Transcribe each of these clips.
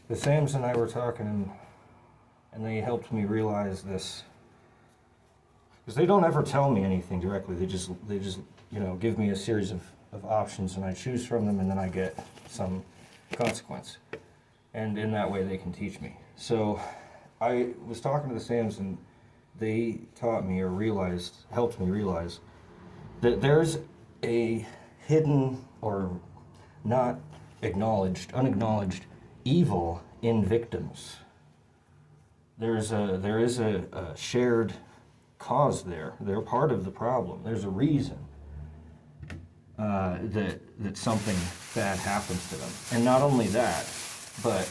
The Sams and I were talking, and they helped me realize this. Because they don't ever tell me anything directly. They just give me a series of options, and I choose from them, and then I get some consequence. And in that way, they can teach me. So I was talking to the Sams, and they taught me, or helped me realize, that there's a hidden or not unacknowledged evil in victims. There is a shared cause there. They're part of the problem. There's a reason that something bad happens to them. And not only that, but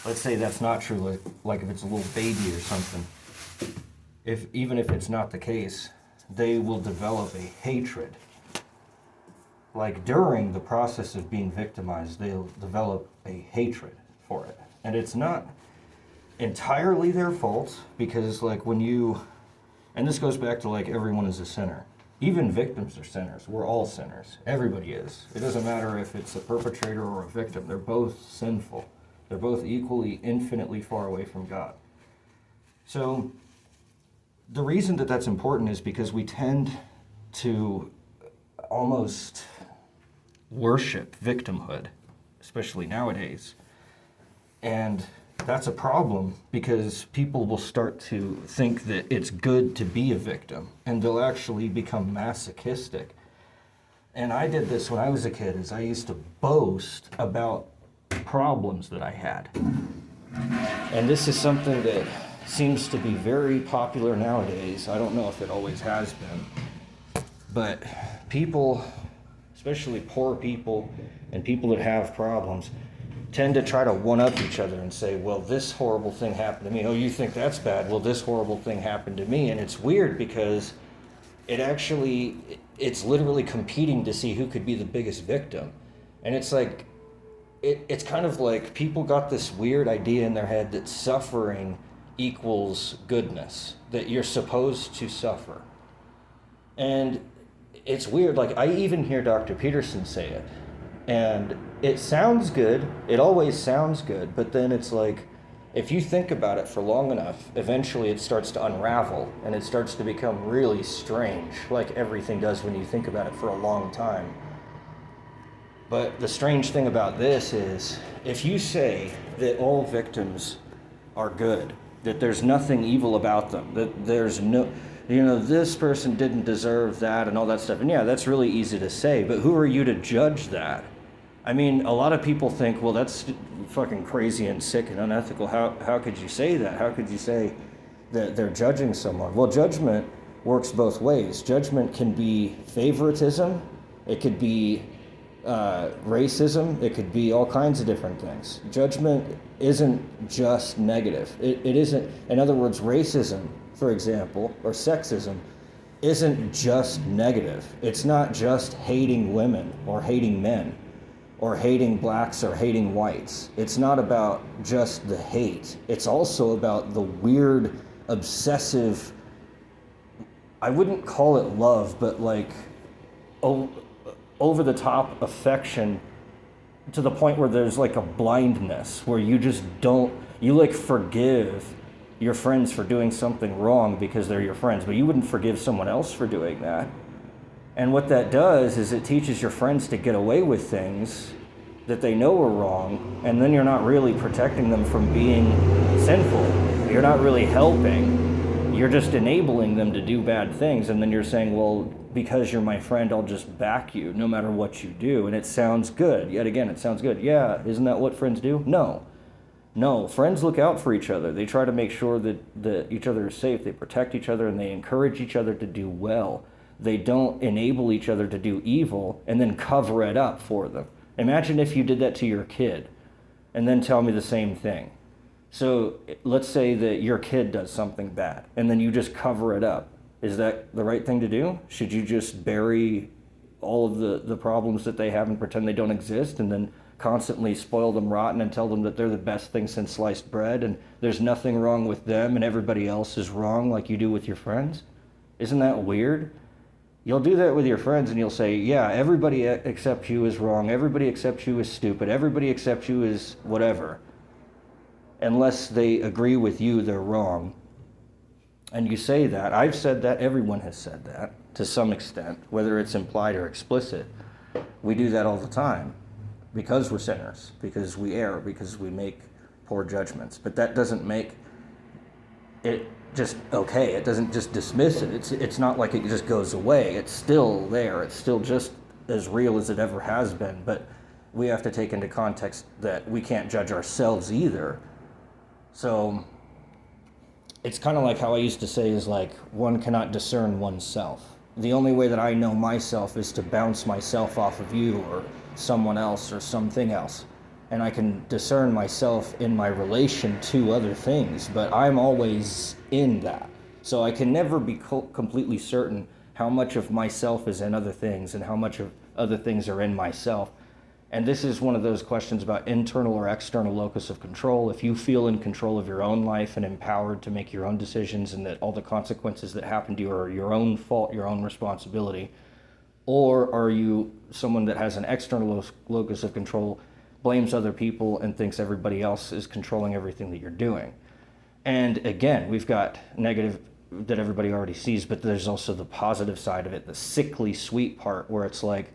let's say that's not true, like if it's a little baby or something. Even if it's not the case, they will develop a hatred. Like during the process of being victimized, they'll develop a hatred for it. And it's not entirely their fault, because like and this goes back to like everyone is a sinner. Even victims are sinners. We're all sinners. Everybody is. It doesn't matter if it's a perpetrator or a victim. They're both sinful. They're both equally, infinitely far away from God. So the reason that that's important is because we tend to almost worship victimhood, especially nowadays. And that's a problem, because people will start to think that it's good to be a victim, and they'll actually become masochistic. And I did this when I was a kid, is I used to boast about problems that I had. And this is something that seems to be very popular nowadays. I don't know if it always has been. But people, especially poor people and people that have problems, tend to try to one-up each other and say, well, this horrible thing happened to me. Oh, you think that's bad? Well, this horrible thing happened to me. And it's weird because it's literally competing to see who could be the biggest victim. And it's like, it's kind of like people got this weird idea in their head that suffering equals goodness, that you're supposed to suffer. And it's weird, like I even hear Dr. Peterson say it, and it sounds good, it always sounds good, but then it's like, if you think about it for long enough, eventually it starts to unravel, and it starts to become really strange, like everything does when you think about it for a long time. But the strange thing about this is, if you say that all victims are good, that there's nothing evil about them, that there's no, this person didn't deserve that and all that stuff. And yeah, that's really easy to say, but who are you to judge that? I mean, a lot of people think, well, that's fucking crazy and sick and unethical. How could you say that? How could you say that they're judging someone? Well, judgment works both ways. Judgment can be favoritism. It could be racism. It could be all kinds of different things. Judgment isn't just negative. It isn't, in other words, racism, for example, or sexism, isn't just negative. It's not just hating women or hating men or hating blacks or hating whites. It's not about just the hate. It's also about the weird, obsessive, I wouldn't call it love, but like over-the-top affection to the point where there's like a blindness, where you just you like forgive your friends for doing something wrong because they're your friends, but you wouldn't forgive someone else for doing that. And what that does is it teaches your friends to get away with things that they know are wrong, and then you're not really protecting them from being sinful. You're not really helping. You're just enabling them to do bad things, and then you're saying, well, because you're my friend, I'll just back you no matter what you do. And it sounds good. Yet again, it sounds good. Yeah, isn't that what friends do? No, friends look out for each other. They try to make sure that each other is safe. They protect each other, and they encourage each other to do well. They don't enable each other to do evil and then cover it up for them. Imagine if you did that to your kid and then tell me the same thing. So let's say that your kid does something bad and then you just cover it up. Is that the right thing to do? Should you just bury all of the problems that they have and pretend they don't exist, and then constantly spoil them rotten and tell them that they're the best thing since sliced bread and there's nothing wrong with them and everybody else is wrong, like you do with your friends? Isn't that weird? You'll do that with your friends and you'll say, yeah, everybody except you is wrong, everybody except you is stupid, everybody except you is whatever. unless they agree with you, they're wrong. And you say that. I've said that. Everyone has said that to some extent, whether it's implied or explicit. We do that all the time because we're sinners, because we err, because we make poor judgments. But that doesn't make it just okay. It doesn't just dismiss it. It's not like it just goes away. It's still there. It's still just as real as it ever has been. But we have to take into context that we can't judge ourselves either. So it's kind of like how I used to say is like one cannot discern oneself. The only way that I know myself is to bounce myself off of you or someone else or something else. And I can discern myself in my relation to other things, but I'm always in that. So I can never be completely certain how much of myself is in other things and how much of other things are in myself. And this is one of those questions about internal or external locus of control. If you feel in control of your own life and empowered to make your own decisions and that all the consequences that happen to you are your own fault, your own responsibility, or are you someone that has an external locus of control, blames other people and thinks everybody else is controlling everything that you're doing? And again, we've got negative that everybody already sees, but there's also the positive side of it, the sickly sweet part where it's like,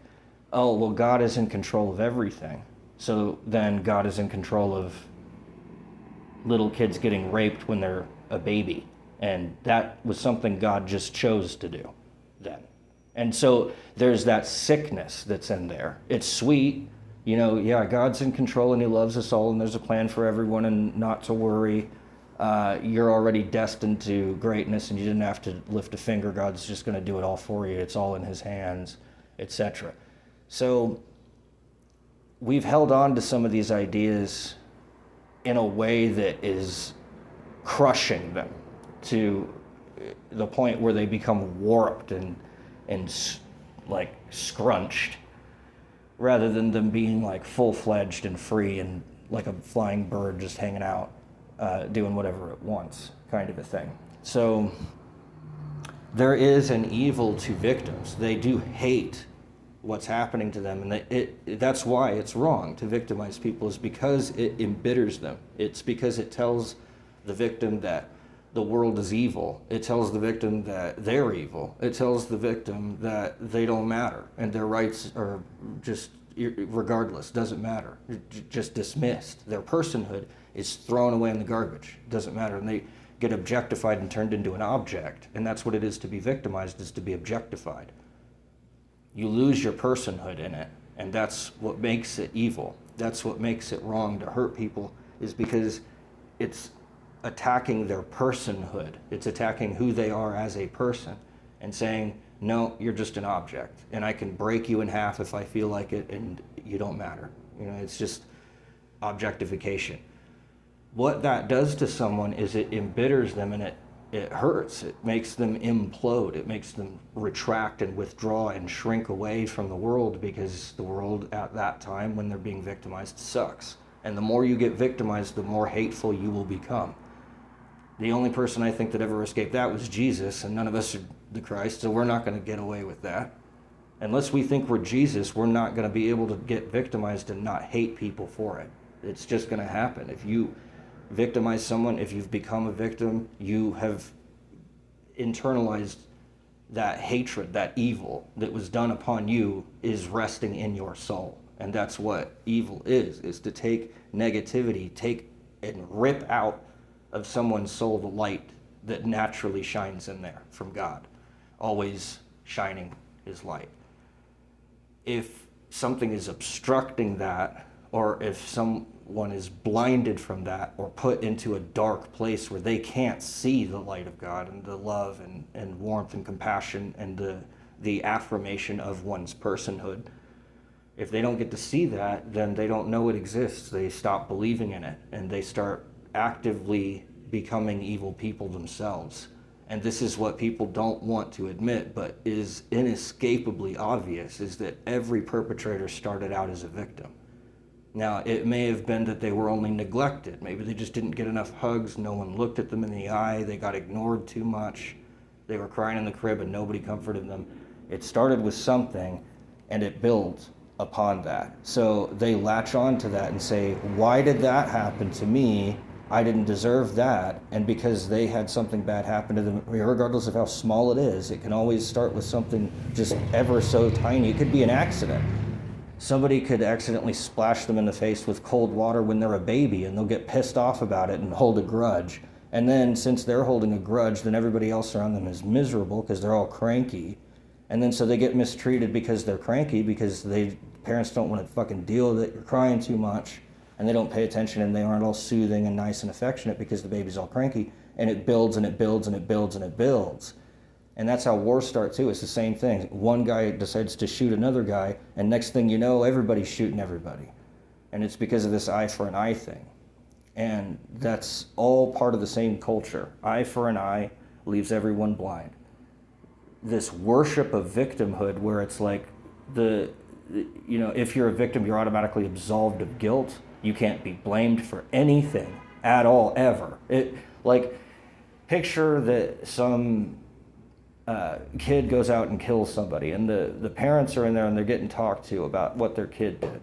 oh, well, God is in control of everything. So then God is in control of little kids getting raped when they're a baby. And that was something God just chose to do then. And so there's that sickness that's in there. It's sweet, yeah, God's in control and he loves us all and there's a plan for everyone and not to worry. You're already destined to greatness and you didn't have to lift a finger. God's just going to do it all for you. It's all in his hands, etc. So we've held on to some of these ideas in a way that is crushing them to the point where they become warped and like scrunched, rather than them being like full-fledged and free and like a flying bird just hanging out, doing whatever it wants, kind of a thing. So there is an evil to victims. They do hate what's happening to them, and that's why it's wrong to victimize people, is because it embitters them. It's because it tells the victim that the world is evil. It tells the victim that they're evil. It tells the victim that they don't matter and their rights are just, regardless, doesn't matter, just dismissed. Their personhood is thrown away in the garbage. It doesn't matter, and they get objectified and turned into an object. And that's what it is to be victimized, is to be objectified. You lose your personhood in it, and that's what makes it evil. That's what makes it wrong to hurt people, is because it's attacking their personhood. It's attacking who they are as a person and saying, no, you're just an object, and I can break you in half if I feel like it, and you don't matter. It's just objectification. What that does to someone is it embitters them, and it hurts. It makes them implode. It makes them retract and withdraw and shrink away from the world, because the world at that time when they're being victimized sucks. And the more you get victimized, the more hateful you will become. The only person I think that ever escaped that was Jesus, and none of us are the Christ, so we're not going to get away with that. Unless we think we're Jesus, we're not going to be able to get victimized and not hate people for it. It's just going to happen. If you victimize someone, if you've become a victim, you have internalized that hatred, that evil that was done upon you is resting in your soul. And that's what evil is to take negativity, take and rip out of someone's soul the light that naturally shines in there from God, always shining his light. If something is obstructing that, or if someone is blinded from that or put into a dark place where they can't see the light of God and the love and warmth and compassion and the affirmation of one's personhood, if they don't get to see that, then they don't know it exists. They stop believing in it, and they start actively becoming evil people themselves. And this is what people don't want to admit, but is inescapably obvious, is that every perpetrator started out as a victim. Now, it may have been that they were only neglected. Maybe they just didn't get enough hugs, no one looked at them in the eye, they got ignored too much, they were crying in the crib and nobody comforted them. It started with something, and it builds upon that. So they latch on to that and say, why did that happen to me? I didn't deserve that, and because they had something bad happen to them, regardless of how small it is, it can always start with something just ever so tiny. It could be an accident. Somebody could accidentally splash them in the face with cold water when they're a baby, and they'll get pissed off about it and hold a grudge. And then, since they're holding a grudge, then everybody else around them is miserable because they're all cranky. And then so they get mistreated because they're cranky, because parents don't want to fucking deal that you're crying too much, and they don't pay attention, and they aren't all soothing and nice and affectionate because the baby's all cranky, and it builds and it builds and it builds and it builds. And that's how wars start too. It's the same thing. One guy decides to shoot another guy, and next thing you know, everybody's shooting everybody. And it's because of this eye for an eye thing. And that's all part of the same culture. Eye for an eye leaves everyone blind. This worship of victimhood, where it's like if you're a victim, you're automatically absolved of guilt. You can't be blamed for anything at all, ever. Picture that some kid goes out and kills somebody, and the parents are in there and they're getting talked to about what their kid did.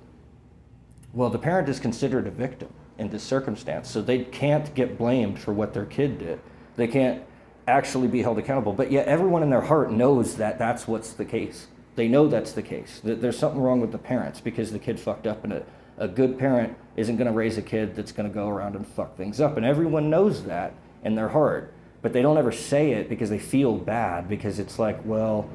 Well, the parent is considered a victim in this circumstance, so they can't get blamed for what their kid did. They can't actually be held accountable, but yet everyone in their heart knows that that's what's the case. They know that's the case, that there's something wrong with the parents because the kid fucked up, and a good parent isn't going to raise a kid that's going to go around and fuck things up, and everyone knows that in their heart, but they don't ever say it because they feel bad, because it's like, well,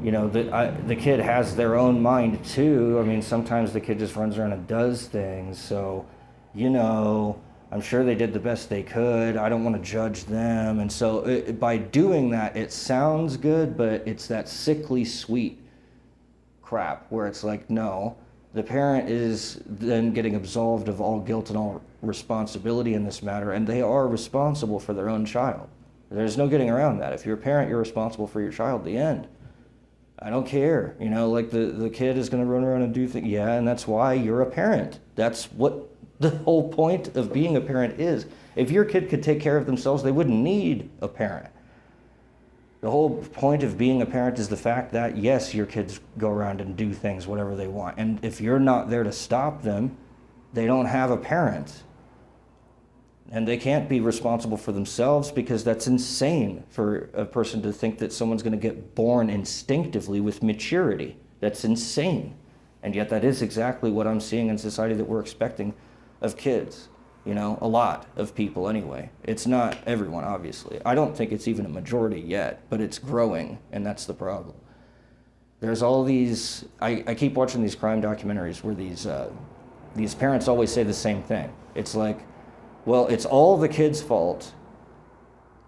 the kid has their own mind too. I mean, sometimes the kid just runs around and does things, so I'm sure they did the best they could. I don't want to judge them. And so by doing that, it sounds good, but it's that sickly sweet crap where it's like, no, the parent is then getting absolved of all guilt and all responsibility in this matter, and they are responsible for their own child. There's no getting around that. If you're a parent, you're responsible for your child, the end. I don't care. The kid is going to run around and do things. Yeah, and that's why you're a parent. That's what the whole point of being a parent is. If your kid could take care of themselves, they wouldn't need a parent. The whole point of being a parent is the fact that, yes, your kids go around and do things, whatever they want. And if you're not there to stop them, they don't have a parent. And they can't be responsible for themselves, because that's insane for a person to think that someone's going to get born instinctively with maturity. That's insane. And yet that is exactly what I'm seeing in society that we're expecting of kids. A lot of people anyway. It's not everyone, obviously. I don't think it's even a majority yet, but it's growing, and that's the problem. There's all these, I keep watching these crime documentaries where these parents always say the same thing. It's like, well, it's all the kid's fault,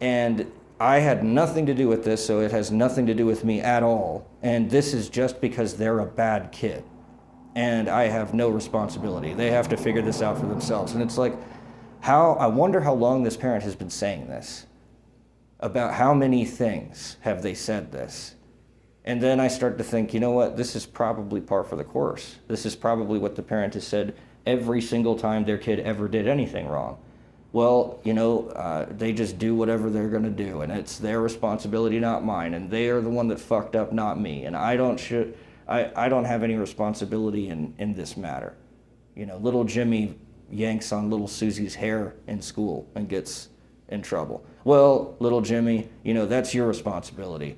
and I had nothing to do with this, so it has nothing to do with me at all, and this is just because they're a bad kid, and I have no responsibility. They have to figure this out for themselves. And it's like, I wonder how long this parent has been saying this. About how many things have they said this? And then I start to think, you know what, this is probably par for the course. This is probably what the parent has said every single time their kid ever did anything wrong. Well, they just do whatever they're going to do, and it's their responsibility, not mine, and they are the one that fucked up, not me, and I don't have any responsibility in this matter. Little Jimmy yanks on little Susie's hair in school and gets in trouble. Well, little Jimmy, that's your responsibility.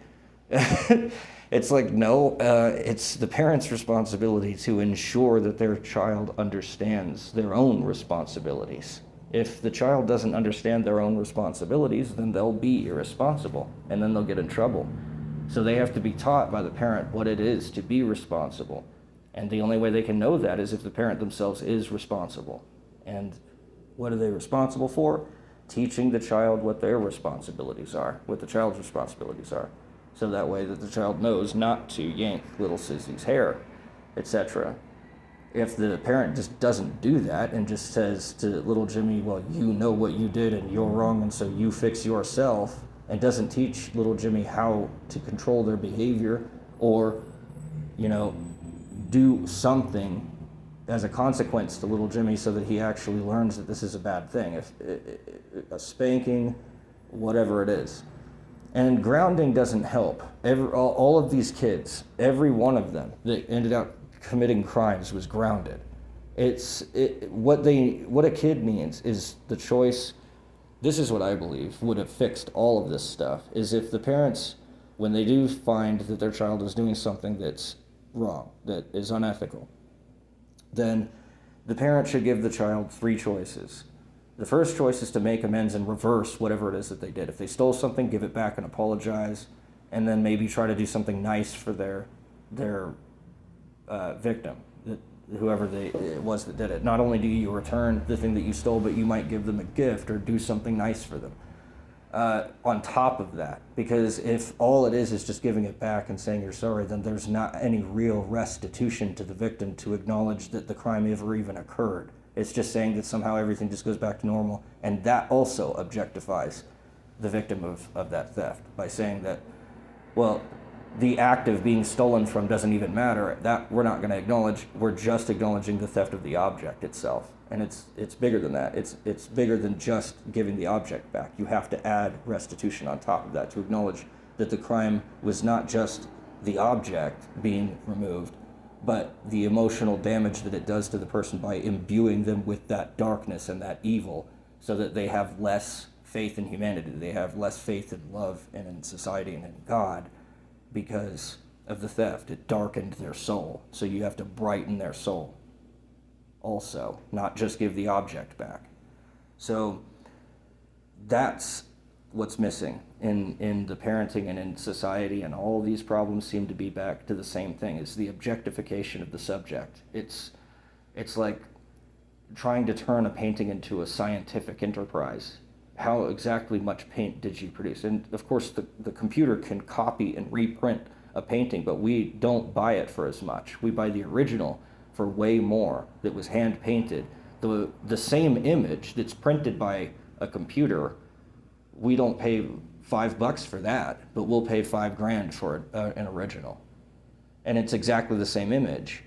It's like, no, it's the parent's responsibility to ensure that their child understands their own responsibilities. If the child doesn't understand their own responsibilities, then they'll be irresponsible, and then they'll get in trouble. So they have to be taught by the parent what it is to be responsible. And the only way they can know that is if the parent themselves is responsible. And what are they responsible for? Teaching the child what their responsibilities are, what the child's responsibilities are. So that way that the child knows not to yank little Susie's hair, etc. If the parent just doesn't do that and just says to little Jimmy, well, you know what you did and you're wrong, and so you fix yourself, and doesn't teach little Jimmy how to control their behavior or, do something as a consequence to little Jimmy so that he actually learns that this is a bad thing. If a spanking, whatever it is. And grounding doesn't help. All of these kids, every one of them that ended up committing crimes was grounded. What a kid needs is the choice. This is what I believe would have fixed all of this stuff, is if the parents, when they do find that their child is doing something that's wrong, that is unethical, then the parent should give the child three choices. The first choice is to make amends and reverse whatever it is that they did. If they stole something, give it back and apologize, and then maybe try to do something nice for their victim, whoever it was that did it. Not only do you return the thing that you stole, but you might give them a gift or do something nice for them. On top of that, because if all it is just giving it back and saying you're sorry, then there's not any real restitution to the victim to acknowledge that the crime ever even occurred. It's just saying that somehow everything just goes back to normal, and that also objectifies the victim of that theft by saying that, well, the act of being stolen from doesn't even matter. That we're not going to acknowledge. We're just acknowledging the theft of the object itself. And it's bigger than that. It's bigger than just giving the object back. You have to add restitution on top of that to acknowledge that the crime was not just the object being removed, but the emotional damage that it does to the person by imbuing them with that darkness and that evil, so that they have less faith in humanity. They have less faith in love and in society and in God because of the theft. It darkened their soul. So you have to brighten their soul also, not just give the object back. So that's what's missing in the parenting and in society, and all these problems seem to be back to the same thing, is the objectification of the subject. It's like trying to turn a painting into a scientific enterprise. How exactly much paint did you produce? And of course the computer can copy and reprint a painting, but we don't buy it for as much. We buy the original for way more, that was hand painted. The same image that's printed by a computer, we don't pay $5 for that, but we'll pay $5,000 for an original. And it's exactly the same image.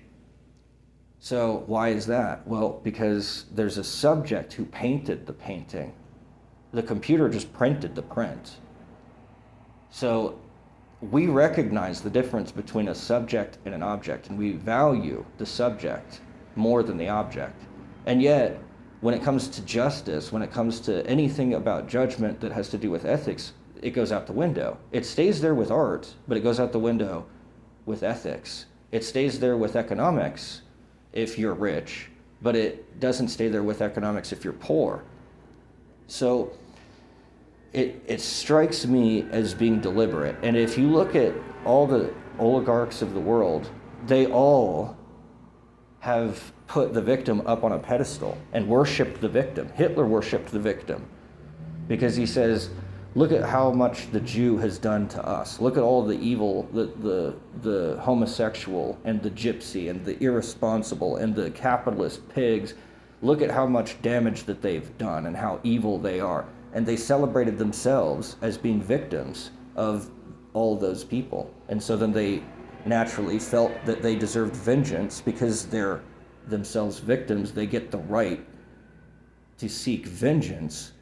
So why is that? Well, because there's a subject who painted the painting. The computer just printed the print. So we recognize the difference between a subject and an object, and we value the subject more than the object. And yet, when it comes to justice, when it comes to anything about judgment that has to do with ethics, it goes out the window. It stays there with art, but it goes out the window with ethics. It stays there with economics if you're rich, but it doesn't stay there with economics if you're poor. So it strikes me as being deliberate. And if you look at all the oligarchs of the world, they all have put the victim up on a pedestal and worshipped the victim. Hitler worshipped the victim because he says, look at how much the Jew has done to us. Look at all the evil, the homosexual and the gypsy and the irresponsible and the capitalist pigs. Look at how much damage that they've done and how evil they are. And they celebrated themselves as being victims of all of those people. And so then they naturally felt that they deserved vengeance because they're themselves victims. They get the right to seek vengeance,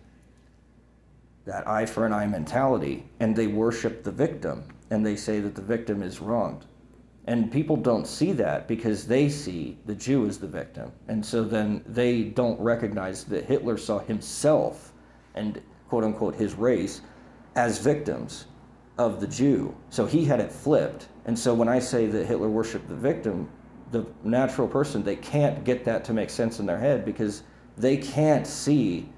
that eye for an eye mentality, and they worship the victim, and they say that the victim is wronged. And people don't see that because they see the Jew as the victim. And so then they don't recognize that Hitler saw himself and quote-unquote his race as victims of the Jew. So he had it flipped. And so when I say that Hitler worshipped the victim, the natural person, they can't get that to make sense in their head because they can't see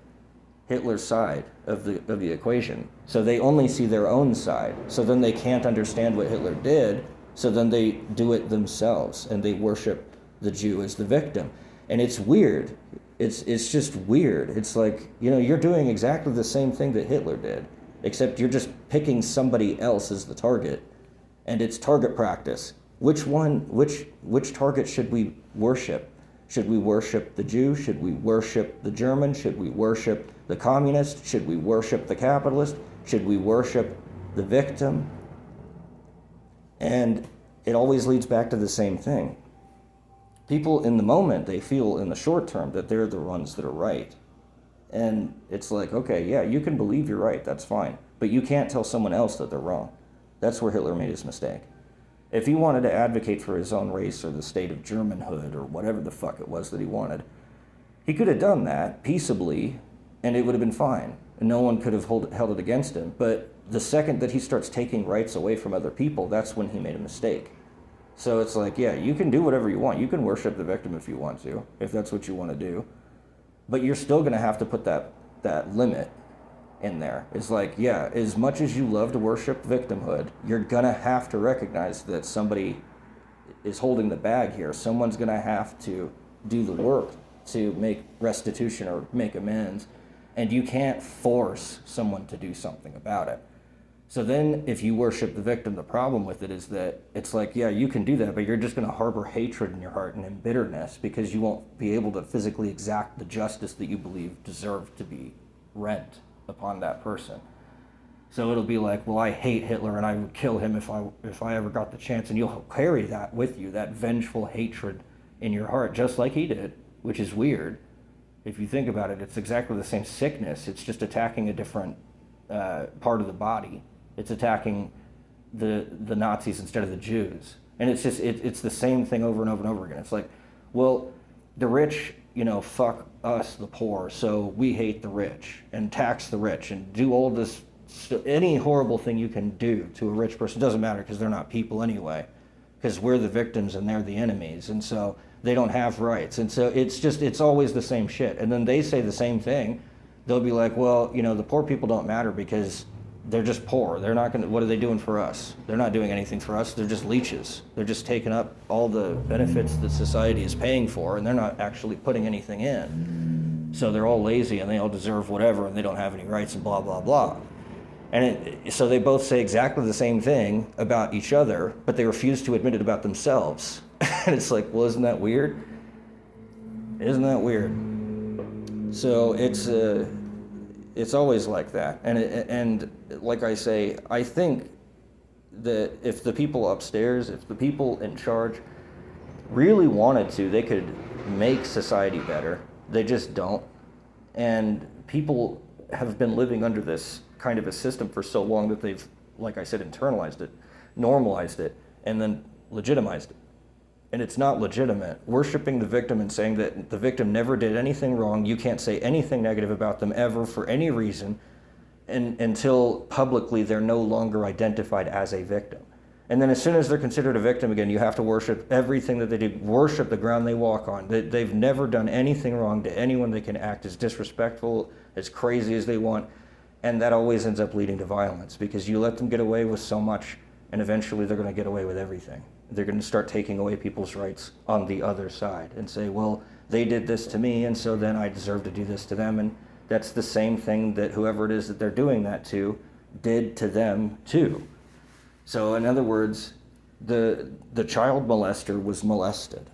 Hitler's side of the equation. So they only see their own side. So then they can't understand what Hitler did. So then they do it themselves and they worship the Jew as the victim. And it's weird. It's just weird. It's like, you're doing exactly the same thing that Hitler did, except you're just picking somebody else as the target. And it's target practice. Which target should we worship? Should we worship the Jew? Should we worship the German? Should we worship the communist? Should we worship the capitalist? Should we worship the victim? And it always leads back to the same thing. People in the moment, they feel in the short term that they're the ones that are right. And it's like, okay, yeah, you can believe you're right, that's fine. But you can't tell someone else that they're wrong. That's where Hitler made his mistake. If he wanted to advocate for his own race or the state of Germanhood or whatever the fuck it was that he wanted, he could have done that peaceably and it would have been fine. And no one could have held it against him. But the second that he starts taking rights away from other people, that's when he made a mistake. So it's like, yeah, you can do whatever you want. You can worship the victim if you want to, if that's what you want to do. But you're still going to have to put that limit in there. It's like, yeah, as much as you love to worship victimhood, you're going to have to recognize that somebody is holding the bag here. Someone's going to have to do the work to make restitution or make amends. And you can't force someone to do something about it. So then if you worship the victim, the problem with it is that it's like, yeah, you can do that, but you're just going to harbor hatred in your heart and bitterness because you won't be able to physically exact the justice that you believe deserved to be rent upon that person. So it'll be like, well, I hate Hitler and I would kill him if I ever got the chance. And you'll carry that with you, that vengeful hatred in your heart, just like he did, which is weird. If you think about it, it's exactly the same sickness. It's just attacking a different part of the body. It's attacking the Nazis instead of the Jews. And it's just, it's the same thing over and over and over again. It's like, well, the rich, fuck us, the poor, so we hate the rich and tax the rich and do all this, any horrible thing you can do to a rich person. Doesn't matter because they're not people anyway, because we're the victims and they're the enemies. And so they don't have rights. And so it's always the same shit. And then they say the same thing. They'll be like, well, the poor people don't matter because they're just poor. They're not what are they doing for us? They're not doing anything for us. They're just leeches. They're just taking up all the benefits that society is paying for, and they're not actually putting anything in. So they're all lazy, and they all deserve whatever, and they don't have any rights, and blah, blah, blah. And so they both say exactly the same thing about each other, but they refuse to admit it about themselves. And it's like, well, isn't that weird? Isn't that weird? So it's always like that. And like I say, I think that if the people upstairs, if the people in charge really wanted to, they could make society better. They just don't. And people have been living under this kind of a system for so long that they've, like I said, internalized it, normalized it, and then legitimized it. And it's not legitimate. Worshipping the victim and saying that the victim never did anything wrong, you can't say anything negative about them ever for any reason, until publicly they're no longer identified as a victim. And then as soon as they're considered a victim again, you have to worship everything that they do, worship the ground they walk on. They've never done anything wrong to anyone. They can act as disrespectful, as crazy as they want. And that always ends up leading to violence because you let them get away with so much, and eventually they're going to get away with everything. They're going to start taking away people's rights on the other side and say, well, they did this to me, and so then I deserve to do this to them. And that's the same thing that whoever it is that they're doing that to did to them too. So in other words, the child molester was molested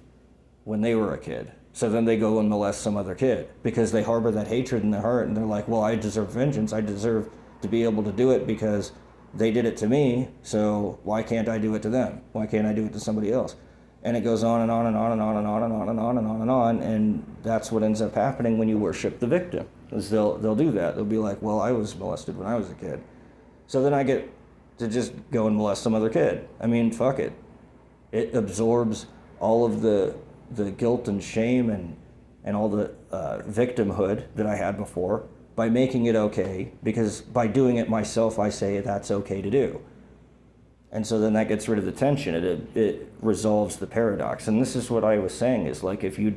when they were a kid. So then they go and molest some other kid because they harbor that hatred in their heart, and they're like, well, I deserve vengeance. I deserve to be able to do it because they did it to me, so why can't I do it to them? Why can't I do it to somebody else? And it goes on and on and on and on and on and on and on and on and on, and that's what ends up happening when you worship the victim, is they'll do that. They'll be like, well, I was molested when I was a kid, so then I get to just go and molest some other kid. I mean, fuck it. It absorbs all of the guilt and shame and all the victimhood that I had before, by making it okay, because by doing it myself, I say that's okay to do. And so then that gets rid of the tension. It resolves the paradox. And this is what I was saying, is like, if you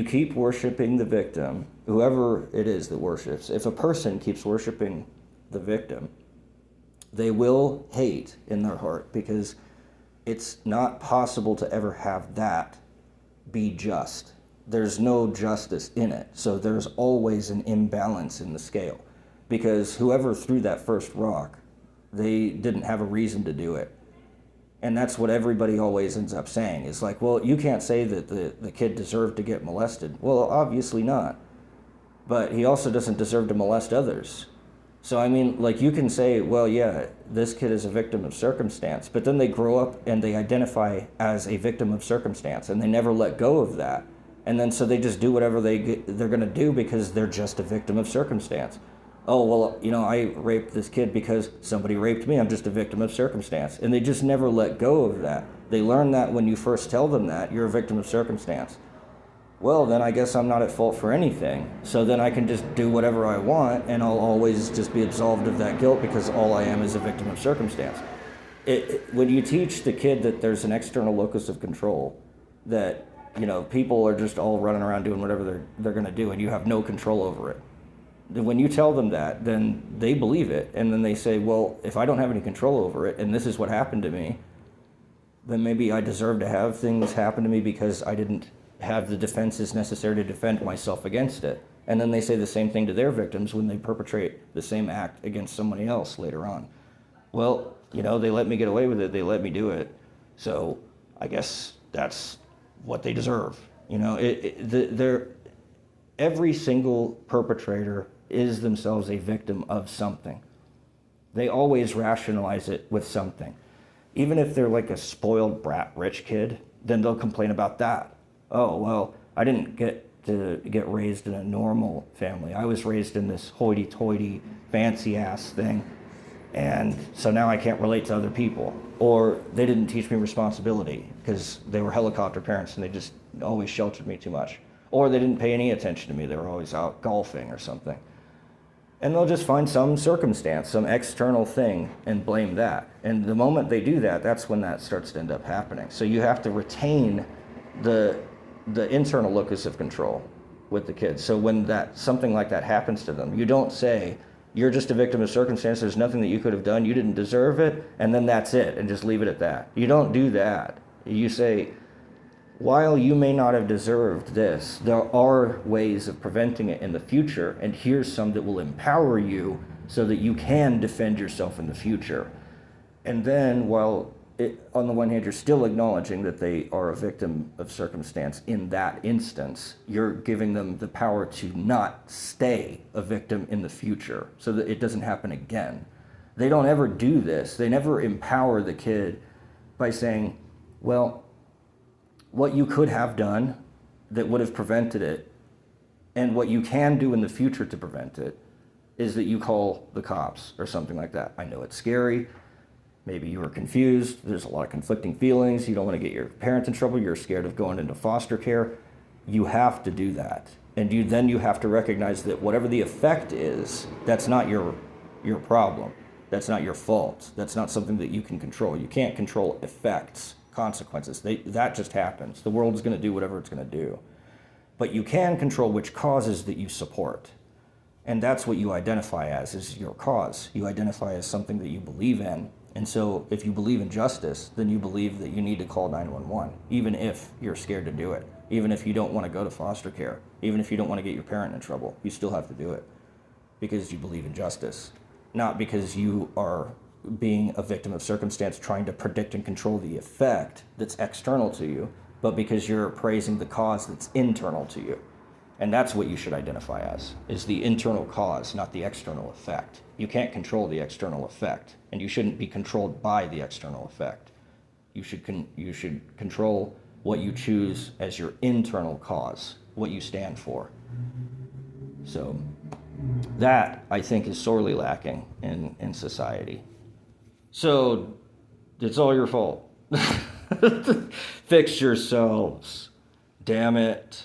keep worshiping the victim, whoever it is that worships, if a person keeps worshiping the victim, they will hate in their heart, because it's not possible to ever have that be just. There's no justice in it. So there's always an imbalance in the scale, because whoever threw that first rock, they didn't have a reason to do it. And that's what everybody always ends up saying, is like, well, you can't say that the kid deserved to get molested. Well, obviously not. But he also doesn't deserve to molest others. So, I mean, like, you can say, well, yeah, this kid is a victim of circumstance, but then they grow up and they identify as a victim of circumstance, and they never let go of that. And then so they just do whatever they're going to do because they're just a victim of circumstance. Oh, well, I raped this kid because somebody raped me. I'm just a victim of circumstance. And they just never let go of that. They learn that when you first tell them that you're a victim of circumstance. Well, then I guess I'm not at fault for anything. So then I can just do whatever I want and I'll always just be absolved of that guilt because all I am is a victim of circumstance. When you teach the kid that there's an external locus of control, that, people are just all running around doing whatever they're going to do and you have no control over it. When you tell them that, then they believe it. And then they say, well, if I don't have any control over it and this is what happened to me, then maybe I deserve to have things happen to me because I didn't have the defenses necessary to defend myself against it. And then they say the same thing to their victims when they perpetrate the same act against somebody else later on. Well, they let me get away with it. They let me do it. So I guess that's what they deserve. Every single perpetrator is themselves a victim of something. They always rationalize it with something. Even if they're like a spoiled brat rich kid, then they'll complain about that. Oh, well, I didn't get to get raised in a normal family. I was raised in this hoity-toity, fancy-ass thing, and so now I can't relate to other people. Or they didn't teach me responsibility because they were helicopter parents and they just always sheltered me too much. Or they didn't pay any attention to me. They were always out golfing or something. And they'll just find some circumstance, some external thing, and blame that. And the moment they do that, that's when that starts to end up happening. So you have to retain the internal locus of control with the kids. So when something like that happens to them, you don't say, you're just a victim of circumstance, there's nothing that you could have done, you didn't deserve it, and then that's it, and just leave it at that. You don't do that. You say, while you may not have deserved this, there are ways of preventing it in the future, and here's some that will empower you so that you can defend yourself in the future. And then, on the one hand, you're still acknowledging that they are a victim of circumstance in that instance, you're giving them the power to not stay a victim in the future so that it doesn't happen again. They don't ever do this. They never empower the kid by saying, well, what you could have done that would have prevented it and what you can do in the future to prevent it is that you call the cops or something like that. I know it's scary. Maybe you were confused. There's a lot of conflicting feelings. You don't want to get your parents in trouble. You're scared of going into foster care. You have to do that. And you have to recognize that whatever the effect is, that's not your problem. That's not your fault. That's not something that you can control. You can't control effects, consequences. That just happens. The world is going to do whatever it's going to do. But you can control which causes that you support. And that's what you identify as, is your cause. You identify as something that you believe in. And so if you believe in justice, then you believe that you need to call 911, even if you're scared to do it, even if you don't want to go to foster care, even if you don't want to get your parent in trouble, you still have to do it because you believe in justice, not because you are being a victim of circumstance trying to predict and control the effect that's external to you, but because you're praising the cause that's internal to you. And that's what you should identify as, is the internal cause, not the external effect. You can't control the external effect, and you shouldn't be controlled by the external effect. You should control what you choose as your internal cause, what you stand for. So that, I think, is sorely lacking in society. So it's all your fault. Fix yourselves. Damn it.